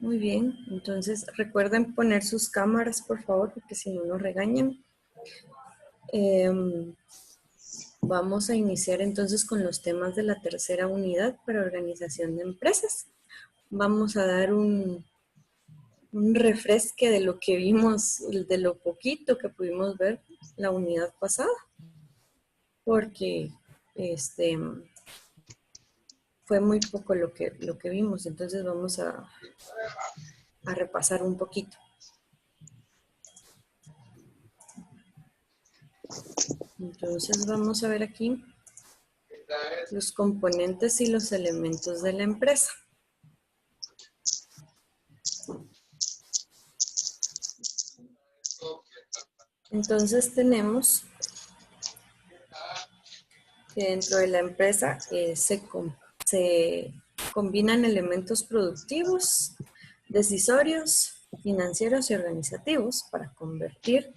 Muy bien, entonces recuerden poner sus cámaras, por favor, porque si no nos regañan. Vamos a iniciar entonces con los temas de la tercera unidad para organización de empresas. Vamos a dar un refresque de lo que vimos, de lo poquito que pudimos ver la unidad pasada, porque fue muy poco lo que vimos, entonces vamos a repasar un poquito. Entonces vamos a ver aquí los componentes y los elementos de la empresa. Entonces tenemos que dentro de la empresa se combinan elementos productivos, decisorios, financieros y organizativos para convertir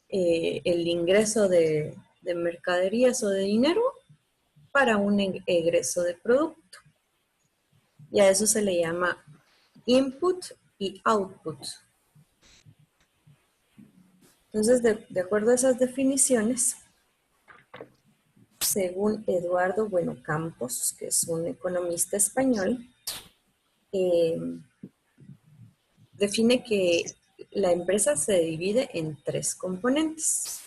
el ingreso de mercaderías o de dinero para un egreso de producto. Y a eso se le llama input y output. Entonces, de acuerdo a esas definiciones, según Eduardo Bueno Campos, que es un economista español, define que la empresa se divide en tres componentes: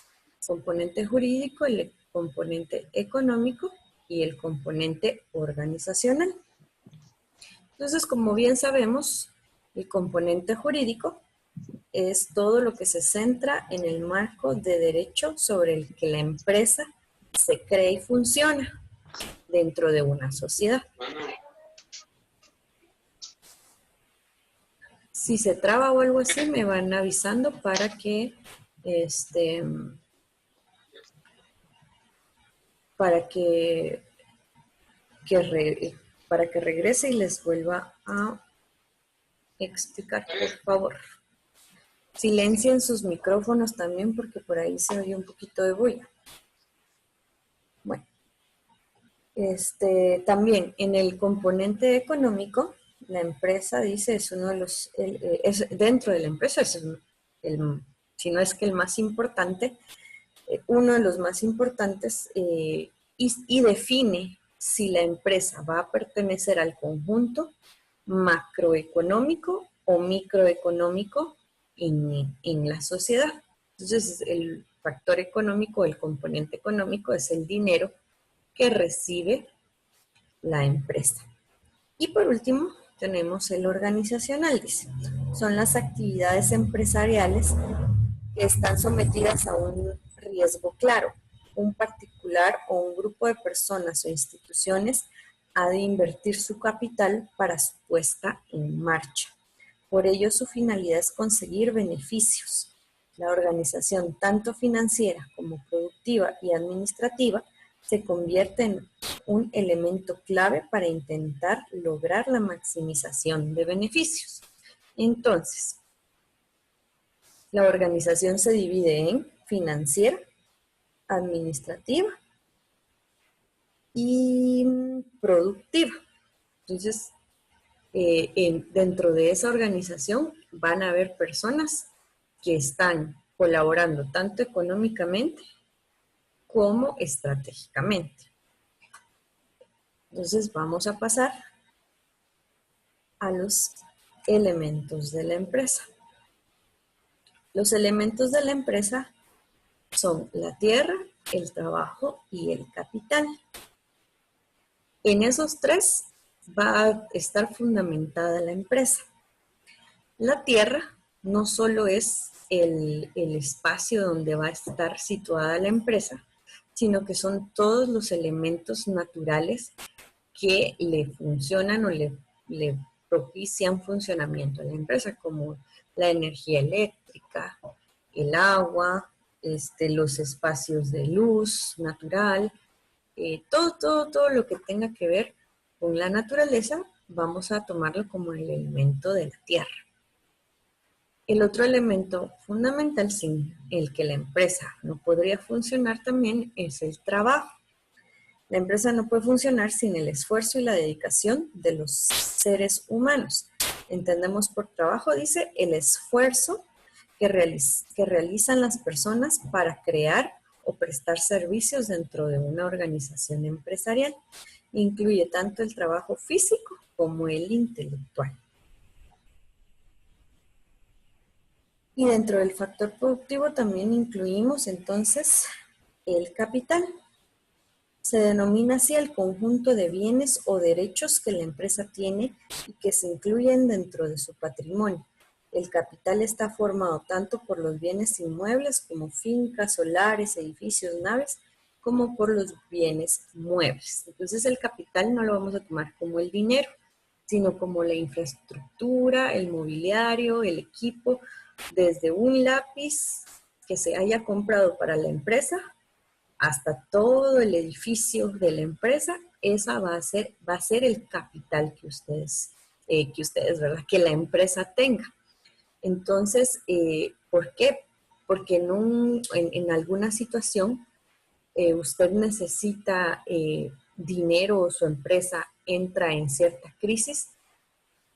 componente jurídico, el componente económico y el componente organizacional. Entonces, como bien sabemos, el componente jurídico es todo lo que se centra en el marco de derecho sobre el que la empresa se cree y funciona dentro de una sociedad. Si se traba o algo así, me van avisando para que regrese y les vuelva a explicar, por favor. Silencien sus micrófonos también porque por ahí se oye un poquito de bulla. Bueno, también en el componente económico, la empresa dice es uno de los, dentro de la empresa es si no es que el más importante, uno de los más importantes y define si la empresa va a pertenecer al conjunto macroeconómico o microeconómico en la sociedad. Entonces, el factor económico, el componente económico es el dinero que recibe la empresa. Y por último, tenemos el organizacional, dice. Son las actividades empresariales que están sometidas a un riesgo claro. Un particular o un grupo de personas o instituciones ha de invertir su capital para su puesta en marcha. Por ello, su finalidad es conseguir beneficios. La organización, tanto financiera como productiva y administrativa, se convierte en un elemento clave para intentar lograr la maximización de beneficios. Entonces, la organización se divide en financiera, administrativa y productiva. Entonces, dentro de esa organización van a haber personas que están colaborando tanto económicamente como estratégicamente. Entonces vamos a pasar a los elementos de la empresa. Los elementos de la empresa son la tierra, el trabajo y el capital. En esos tres va a estar fundamentada la empresa. La tierra no solo es el espacio donde va a estar situada la empresa, sino que son todos los elementos naturales que le funcionan o le propician funcionamiento a la empresa, como la energía eléctrica, el agua, los espacios de luz natural, todo lo que tenga que ver con la naturaleza, vamos a tomarlo como el elemento de la tierra. El otro elemento fundamental sin el que la empresa no podría funcionar también es el trabajo. La empresa no puede funcionar sin el esfuerzo y la dedicación de los seres humanos. Entendemos por trabajo, dice, el esfuerzo que realizan las personas para crear o prestar servicios dentro de una organización empresarial. Incluye tanto el trabajo físico como el intelectual. Y dentro del factor productivo también incluimos entonces el capital. Se denomina así el conjunto de bienes o derechos que la empresa tiene y que se incluyen dentro de su patrimonio. El capital está formado tanto por los bienes inmuebles como fincas, solares, edificios, naves, como por los bienes muebles. Entonces el capital no lo vamos a tomar como el dinero, sino como la infraestructura, el mobiliario, el equipo, desde un lápiz que se haya comprado para la empresa hasta todo el edificio de la empresa, esa va a ser el capital ¿verdad? Que la empresa tenga. Entonces, ¿por qué? Porque en alguna situación usted necesita dinero o su empresa entra en cierta crisis.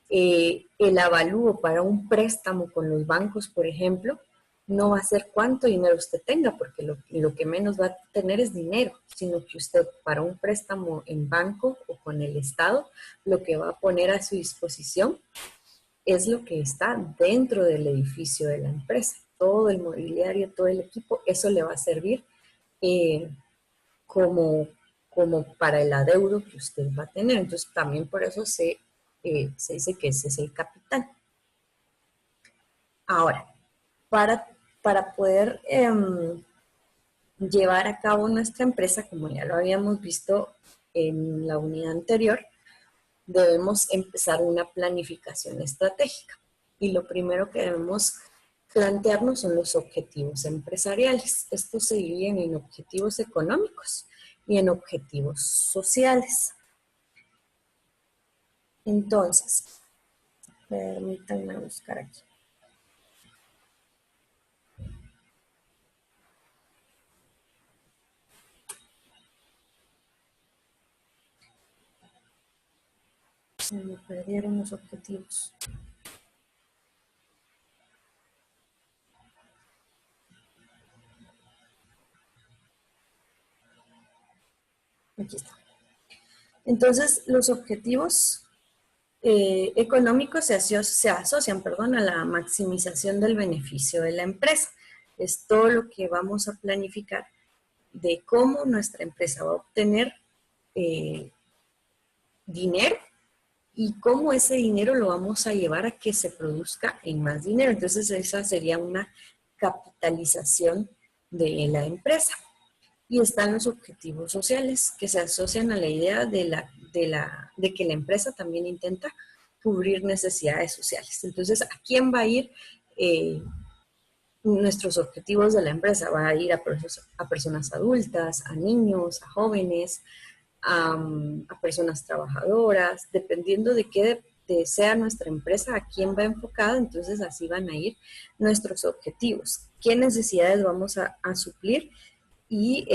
El avalúo para un préstamo con los bancos, por ejemplo, no va a ser cuánto dinero usted tenga, porque lo que menos va a tener es dinero, sino que usted para un préstamo en banco o con el Estado, lo que va a poner a su disposición es lo que está dentro del edificio de la empresa. Todo el mobiliario, todo el equipo, eso le va a servir eh, como, como para el adeudo que usted va a tener. Entonces, también por eso se dice que ese es el capital. Ahora, para, para poder llevar a cabo nuestra empresa, como ya lo habíamos visto en la unidad anterior, debemos empezar una planificación estratégica. Y lo primero que debemos plantearnos son los objetivos empresariales. Estos se dividen en objetivos económicos y en objetivos sociales. Entonces, permítanme buscar aquí. Se me perdieron los objetivos. Aquí está. Entonces, los objetivos económicos se asocian a la maximización del beneficio de la empresa. Es todo lo que vamos a planificar de cómo nuestra empresa va a obtener dinero y cómo ese dinero lo vamos a llevar a que se produzca en más dinero. Entonces, esa sería una capitalización de la empresa. Y están los objetivos sociales que se asocian a la idea de que la empresa también intenta cubrir necesidades sociales. Entonces, ¿a quién va a ir nuestros objetivos de la empresa? Va a ir a personas adultas, a niños, a jóvenes, a personas trabajadoras, dependiendo de qué sea nuestra empresa, a quién va enfocada, entonces así van a ir nuestros objetivos. ¿Qué necesidades vamos a suplir? Y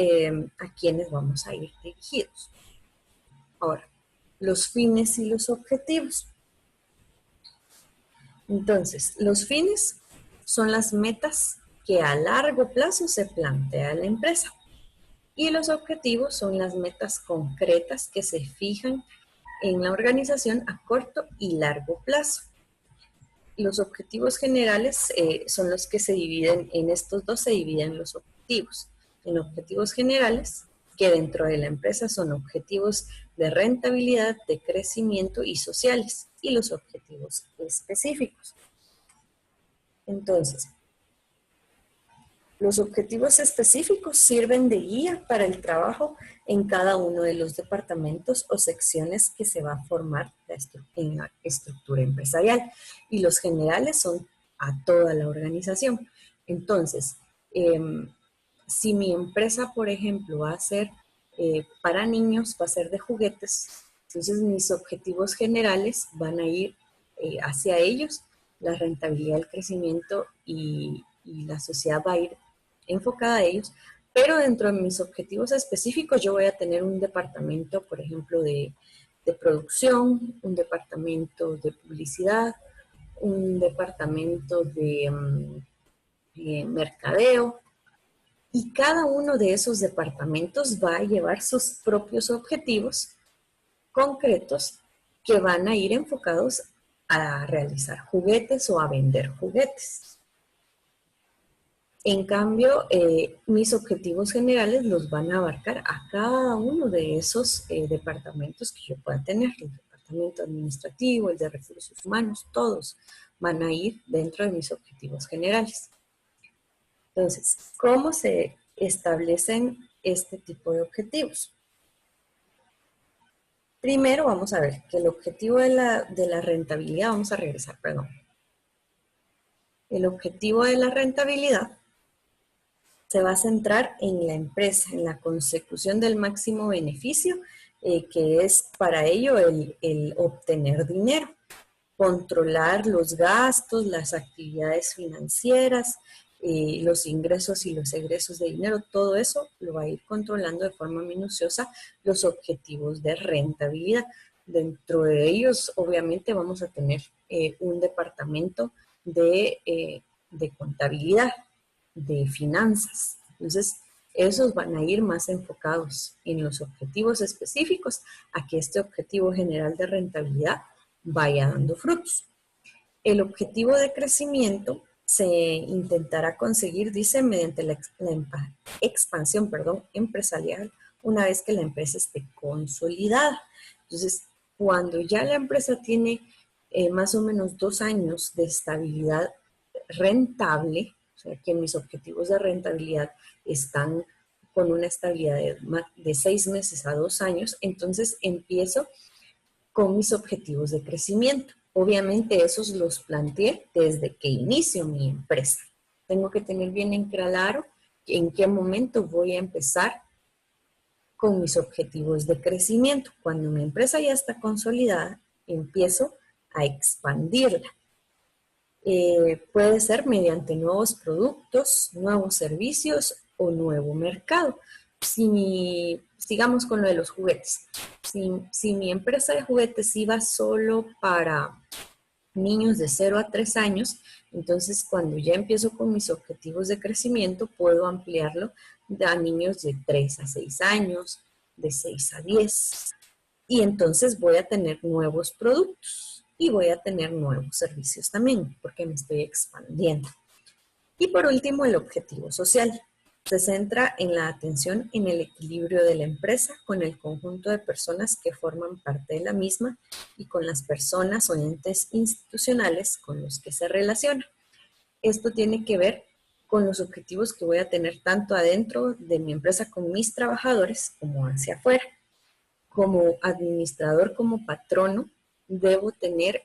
a quiénes vamos a ir dirigidos. Ahora, los fines y los objetivos. Entonces, los fines son las metas que a largo plazo se plantea la empresa y los objetivos son las metas concretas que se fijan en la organización a corto y largo plazo. Los objetivos generales son los que se dividen, en estos dos se dividen los objetivos. En objetivos generales, que dentro de la empresa son objetivos de rentabilidad, de crecimiento y sociales, y los objetivos específicos. Entonces, los objetivos específicos sirven de guía para el trabajo en cada uno de los departamentos o secciones que se va a formar en la estructura empresarial. Y los generales son a toda la organización. Entonces, si mi empresa, por ejemplo, va a ser para niños, va a ser de juguetes, entonces mis objetivos generales van a ir hacia ellos, la rentabilidad, el crecimiento y la sociedad va a ir enfocada a ellos, pero dentro de mis objetivos específicos yo voy a tener un departamento, por ejemplo, de producción, un departamento de publicidad, un departamento de mercadeo, y cada uno de esos departamentos va a llevar sus propios objetivos concretos que van a ir enfocados a realizar juguetes o a vender juguetes. En cambio, mis objetivos generales los van a abarcar a cada uno de esos departamentos que yo pueda tener. El departamento administrativo, el de recursos humanos, todos van a ir dentro de mis objetivos generales. Entonces, ¿cómo se establecen este tipo de objetivos? Primero vamos a ver que el objetivo de la rentabilidad, vamos a regresar, perdón. El objetivo de la rentabilidad se va a centrar en la empresa, en la consecución del máximo beneficio, que es para ello el obtener dinero, controlar los gastos, las actividades financieras, los ingresos y los egresos de dinero, todo eso lo va a ir controlando de forma minuciosa los objetivos de rentabilidad. Dentro de ellos, obviamente, vamos a tener un departamento de contabilidad, de finanzas. Entonces, esos van a ir más enfocados en los objetivos específicos a que este objetivo general de rentabilidad vaya dando frutos. El objetivo de crecimiento se intentará conseguir, dice, mediante la expansión, empresarial, una vez que la empresa esté consolidada. Entonces, cuando ya la empresa tiene más o menos 2 años de estabilidad rentable, o sea, que mis objetivos de rentabilidad están con una estabilidad de 6 meses a 2 años, entonces empiezo con mis objetivos de crecimiento. Obviamente esos los planteé desde que inicio mi empresa. Tengo que tener bien en claro en qué momento voy a empezar con mis objetivos de crecimiento. Cuando mi empresa ya está consolidada, empiezo a expandirla. Puede ser mediante nuevos productos, nuevos servicios o nuevo mercado. Sigamos con lo de los juguetes. Si mi empresa de juguetes iba solo para niños de 0 a 3 años, entonces cuando ya empiezo con mis objetivos de crecimiento, puedo ampliarlo a niños de 3 a 6 años, de 6 a 10. Y entonces voy a tener nuevos productos y voy a tener nuevos servicios también, porque me estoy expandiendo. Y por último, el objetivo social. Se centra en la atención en el equilibrio de la empresa con el conjunto de personas que forman parte de la misma y con las personas o entes institucionales con los que se relaciona. Esto tiene que ver con los objetivos que voy a tener tanto adentro de mi empresa con mis trabajadores como hacia afuera. Como administrador, como patrono, debo tener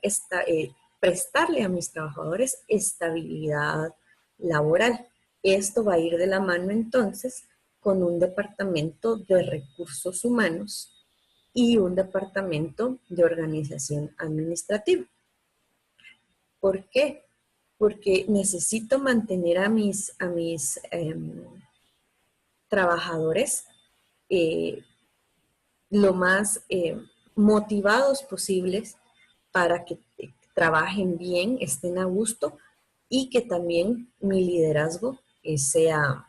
prestarle a mis trabajadores estabilidad laboral. Esto va a ir de la mano entonces con un departamento de recursos humanos y un departamento de organización administrativa. ¿Por qué? Porque necesito mantener a mis trabajadores lo más motivados posibles para que trabajen bien, estén a gusto y que también mi liderazgo sea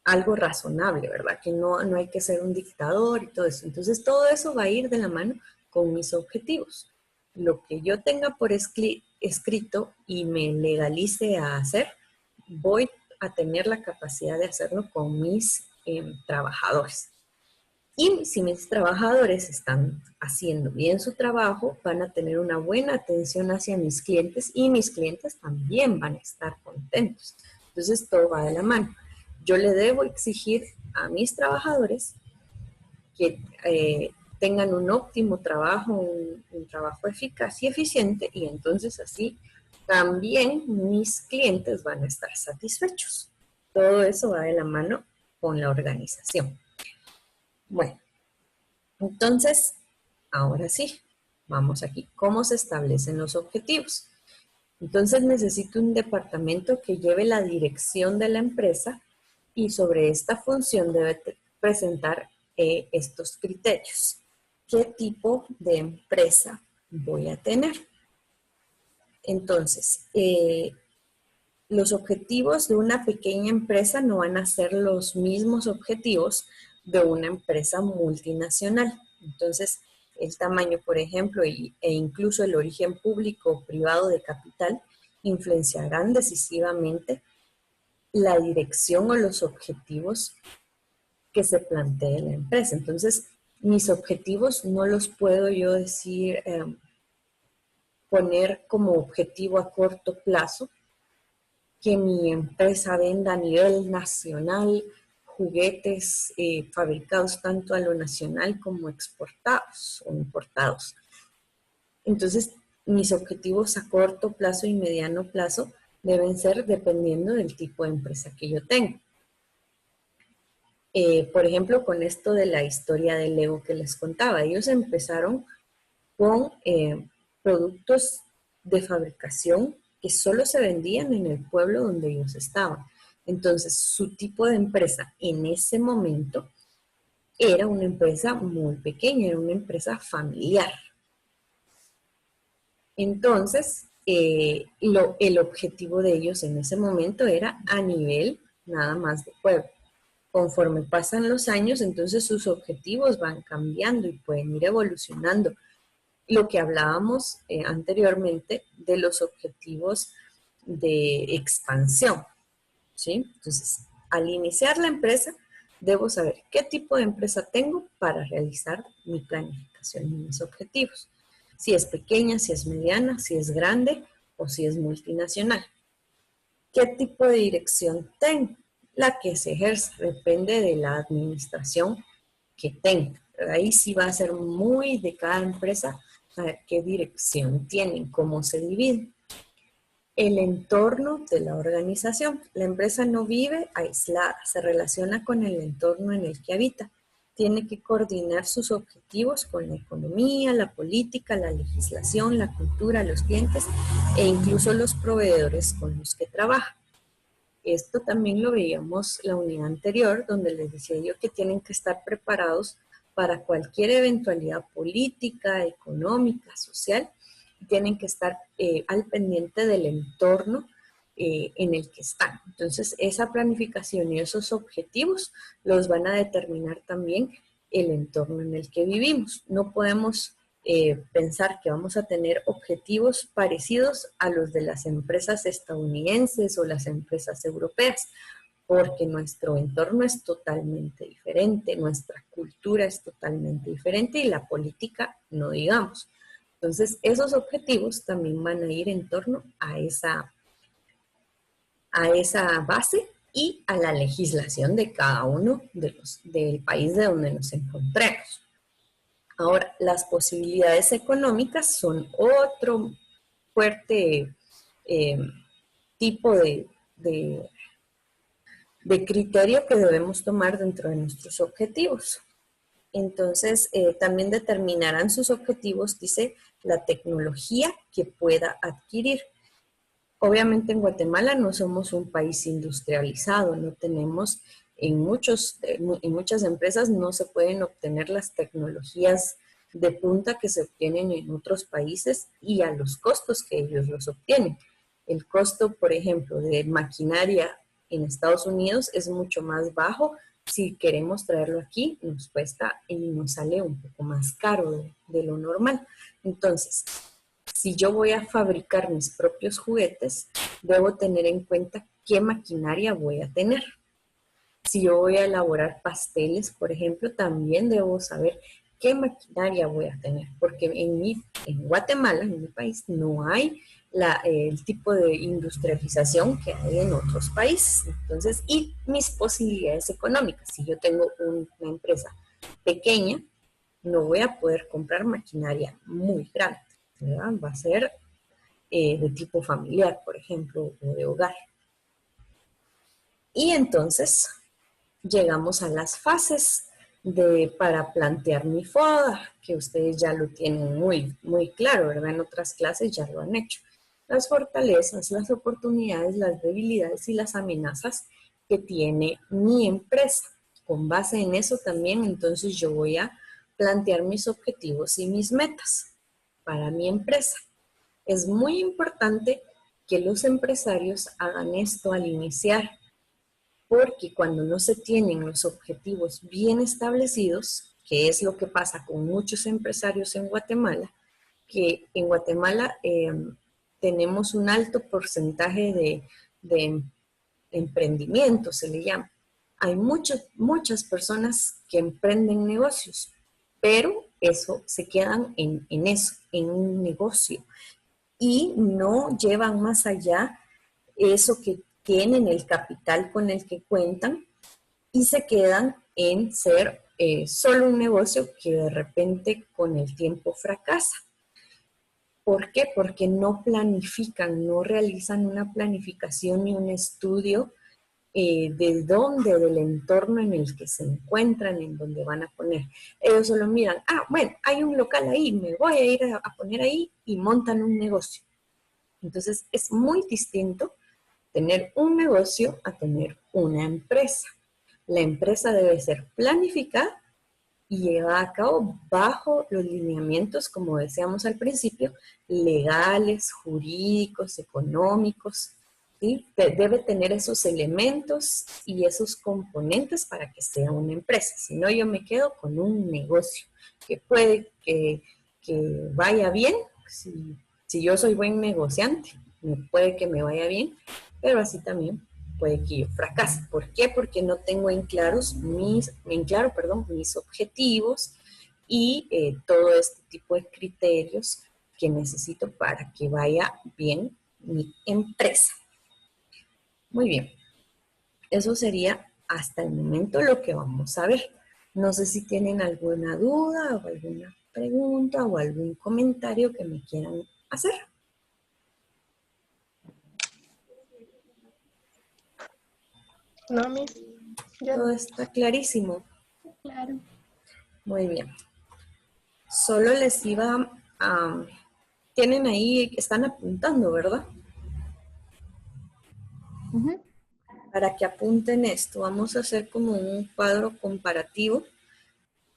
algo razonable, ¿verdad? Que no hay que ser un dictador y todo eso. Entonces todo eso va a ir de la mano con mis objetivos. Lo que yo tenga por escrito y me legalice a hacer, voy a tener la capacidad de hacerlo con mis trabajadores. Y si mis trabajadores están haciendo bien su trabajo, van a tener una buena atención hacia mis clientes y mis clientes también van a estar contentos. Entonces todo va de la mano. Yo le debo exigir a mis trabajadores que tengan un óptimo trabajo, un trabajo eficaz y eficiente, y entonces así también mis clientes van a estar satisfechos. Todo eso va de la mano con la organización. Bueno, entonces, ahora sí, vamos aquí. ¿Cómo se establecen los objetivos? Entonces necesito un departamento que lleve la dirección de la empresa y sobre esta función debe presentar estos criterios. ¿Qué tipo de empresa voy a tener? Entonces, los objetivos de una pequeña empresa no van a ser los mismos objetivos de una empresa multinacional. Entonces, el tamaño, por ejemplo, e incluso el origen público o privado de capital influenciarán decisivamente la dirección o los objetivos que se plantee la empresa. Entonces, mis objetivos no los puedo yo decir, poner como objetivo a corto plazo que mi empresa venda a nivel nacional juguetes fabricados tanto a lo nacional como exportados o importados. Entonces, mis objetivos a corto plazo y mediano plazo deben ser dependiendo del tipo de empresa que yo tengo. Por ejemplo, con esto de la historia del Lego que les contaba, ellos empezaron con productos de fabricación que solo se vendían en el pueblo donde ellos estaban. Entonces, su tipo de empresa en ese momento era una empresa muy pequeña, era una empresa familiar. Entonces, el objetivo de ellos en ese momento era a nivel nada más de pueblo. Conforme pasan los años, entonces sus objetivos van cambiando y pueden ir evolucionando. Lo que hablábamos anteriormente de los objetivos de expansión, ¿sí? Entonces, al iniciar la empresa, debo saber qué tipo de empresa tengo para realizar mi planificación y mis objetivos. Si es pequeña, si es mediana, si es grande o si es multinacional. ¿Qué tipo de dirección tengo? La que se ejerce depende de la administración que tenga. Ahí sí va a ser muy de cada empresa saber qué dirección tienen, cómo se dividen. El entorno de la organización. La empresa no vive aislada, se relaciona con el entorno en el que habita. Tiene que coordinar sus objetivos con la economía, la política, la legislación, la cultura, los clientes e incluso los proveedores con los que trabaja. Esto también lo veíamos la unidad anterior, donde les decía yo que tienen que estar preparados para cualquier eventualidad política, económica, social, y tienen que estar al pendiente del entorno en el que están. Entonces, esa planificación y esos objetivos los van a determinar también el entorno en el que vivimos. No podemos pensar que vamos a tener objetivos parecidos a los de las empresas estadounidenses o las empresas europeas, porque nuestro entorno es totalmente diferente, nuestra cultura es totalmente diferente y la política no digamos. Entonces, esos objetivos también van a ir en torno a esa base y a la legislación de cada uno del país de donde nos encontremos. Ahora, las posibilidades económicas son otro fuerte tipo de criterio que debemos tomar dentro de nuestros objetivos. Entonces, también determinarán sus objetivos, dice, la tecnología que pueda adquirir. Obviamente en Guatemala no somos un país industrializado, no tenemos, en muchas empresas no se pueden obtener las tecnologías de punta que se obtienen en otros países y a los costos que ellos los obtienen. El costo, por ejemplo, de maquinaria en Estados Unidos es mucho más bajo. Si queremos traerlo aquí, nos cuesta y nos sale un poco más caro de lo normal. Entonces, si yo voy a fabricar mis propios juguetes, debo tener en cuenta qué maquinaria voy a tener. Si yo voy a elaborar pasteles, por ejemplo, también debo saber qué maquinaria voy a tener, porque en Guatemala, en mi país, no hay el tipo de industrialización que hay en otros países. Entonces, y mis posibilidades económicas. Si yo tengo una empresa pequeña, no voy a poder comprar maquinaria muy grande, ¿verdad? Va a ser de tipo familiar, por ejemplo, o de hogar. Y entonces llegamos a las fases para plantear mi FODA, que ustedes ya lo tienen muy, muy claro, ¿verdad? En otras clases ya lo han hecho. Las fortalezas, las oportunidades, las debilidades y las amenazas que tiene mi empresa. Con base en eso también, entonces yo voy a plantear mis objetivos y mis metas para mi empresa. Es muy importante que los empresarios hagan esto al iniciar, porque cuando no se tienen los objetivos bien establecidos, que es lo que pasa con muchos empresarios en Guatemala, que en Guatemala tenemos un alto porcentaje de emprendimiento, se le llama. Hay muchas personas que emprenden negocios, pero eso se quedan en eso, en un negocio, y no llevan más allá eso que tienen, el capital con el que cuentan, y se quedan en ser solo un negocio que de repente con el tiempo fracasa. ¿Por qué? Porque no planifican, no realizan una planificación ni un estudio de dónde, del entorno en el que se encuentran, en donde van a poner. Ellos solo miran, bueno, hay un local ahí, me voy a ir a poner ahí, y montan un negocio. Entonces es muy distinto tener un negocio a tener una empresa. La empresa debe ser planificada y llevada a cabo bajo los lineamientos, como decíamos al principio, legales, jurídicos, económicos, ¿sí? Debe tener esos elementos y esos componentes para que sea una empresa. Si no, yo me quedo con un negocio que puede que vaya bien. Si yo soy buen negociante, puede que me vaya bien, pero así también puede que yo fracase. ¿Por qué? Porque no tengo en claro, mis objetivos y todo este tipo de criterios que necesito para que vaya bien mi empresa. Muy bien, eso sería hasta el momento lo que vamos a ver. No sé si tienen alguna duda o alguna pregunta o algún comentario que me quieran hacer. No, Miss. Todo está clarísimo. Claro. Muy bien. Solo les iba a... Tienen ahí, están apuntando, ¿verdad? Para que apunten esto, vamos a hacer como un cuadro comparativo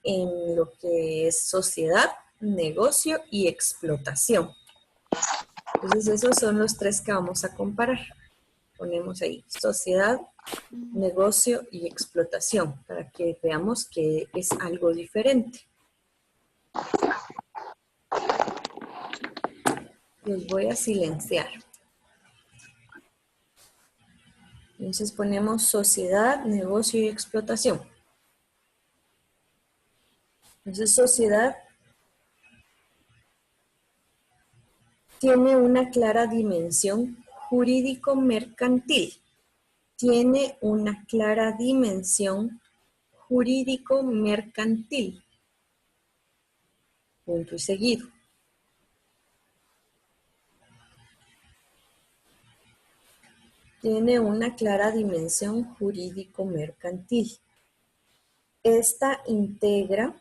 en lo que es sociedad, negocio y explotación. Entonces esos son los tres que vamos a comparar. Ponemos ahí sociedad, negocio y explotación para que veamos que es algo diferente. Los voy a silenciar. Entonces ponemos sociedad, negocio y explotación. Entonces sociedad tiene una clara dimensión jurídico-mercantil. Tiene una clara dimensión jurídico-mercantil. Punto y seguido. Tiene una clara dimensión jurídico-mercantil. Esta integra,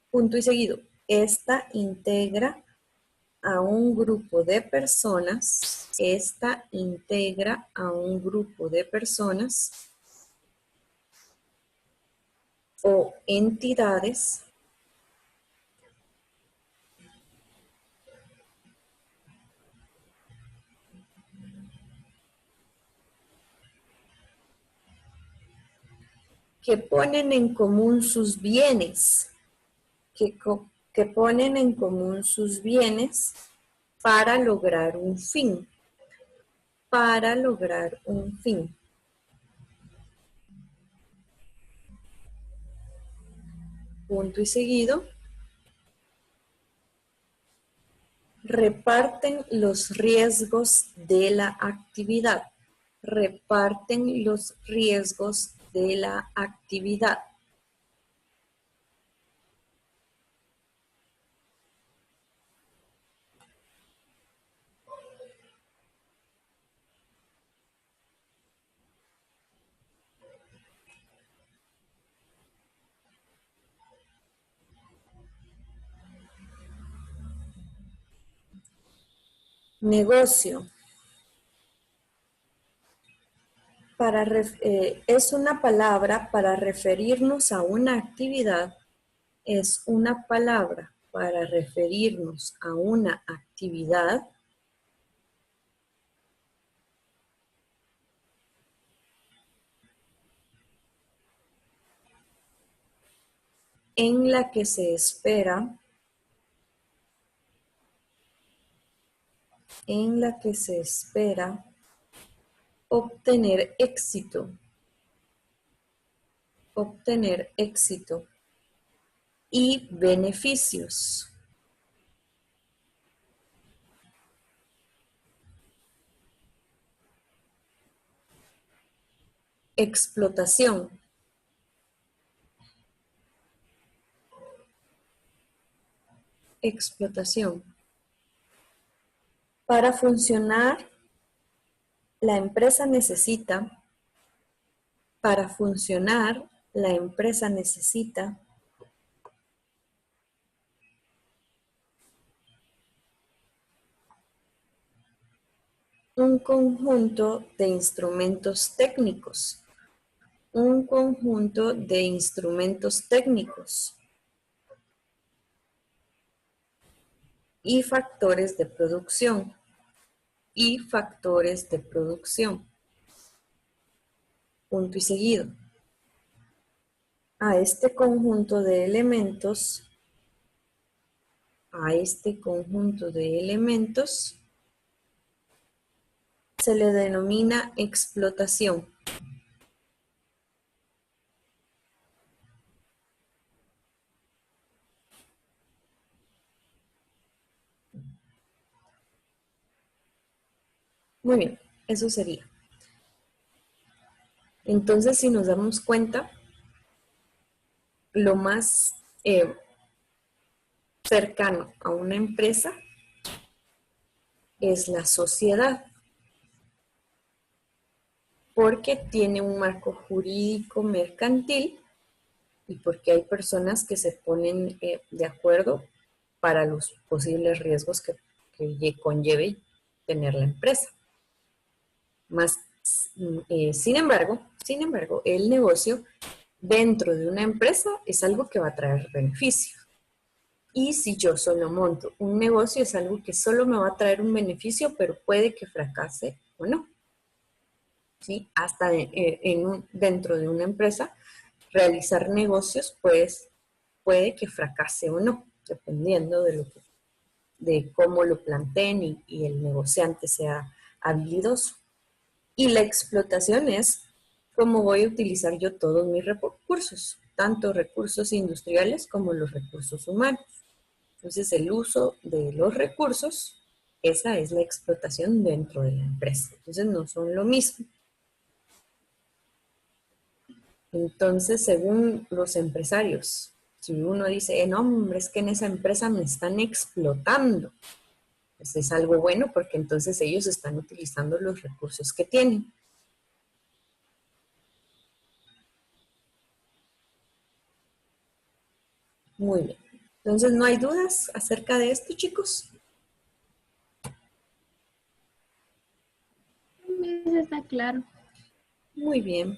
punto y seguido, esta integra a un grupo de personas, esta integra a un grupo de personas o entidades que ponen en común sus bienes, que ponen en común sus bienes para lograr un fin, para lograr un fin. Punto y seguido. Reparten los riesgos de la actividad. Reparten los riesgos de la actividad. Negocio. Es una palabra para referirnos a una actividad. Es una palabra para referirnos a una actividad en la que se espera obtener éxito y beneficios. Explotación. Explotación. Para funcionar, la empresa necesita un conjunto de instrumentos técnicos. Y factores de producción. Punto y seguido. A este conjunto de elementos se le denomina explotación. Muy bien, eso sería. Entonces, si nos damos cuenta, lo más cercano a una empresa es la sociedad, porque tiene un marco jurídico mercantil y porque hay personas que se ponen de acuerdo para los posibles riesgos que conlleve tener la empresa. Sin embargo, el negocio dentro de una empresa es algo que va a traer beneficio. Y si yo solo monto un negocio, es algo que solo me va a traer un beneficio, pero puede que fracase o no. ¿Sí? Hasta dentro de una empresa, realizar negocios, pues, puede que fracase o no, dependiendo de cómo lo planteen y el negociante sea habilidoso. Y la explotación es cómo voy a utilizar yo todos mis recursos, tanto recursos industriales como los recursos humanos. Entonces, el uso de los recursos, esa es la explotación dentro de la empresa. Entonces, no son lo mismo. Entonces, según los empresarios, si uno dice, no, hombre, es que en esa empresa me están explotando, pues es algo bueno porque entonces ellos están utilizando los recursos que tienen. Muy bien. Entonces, ¿no hay dudas acerca de esto, chicos? Eso está claro. Muy bien.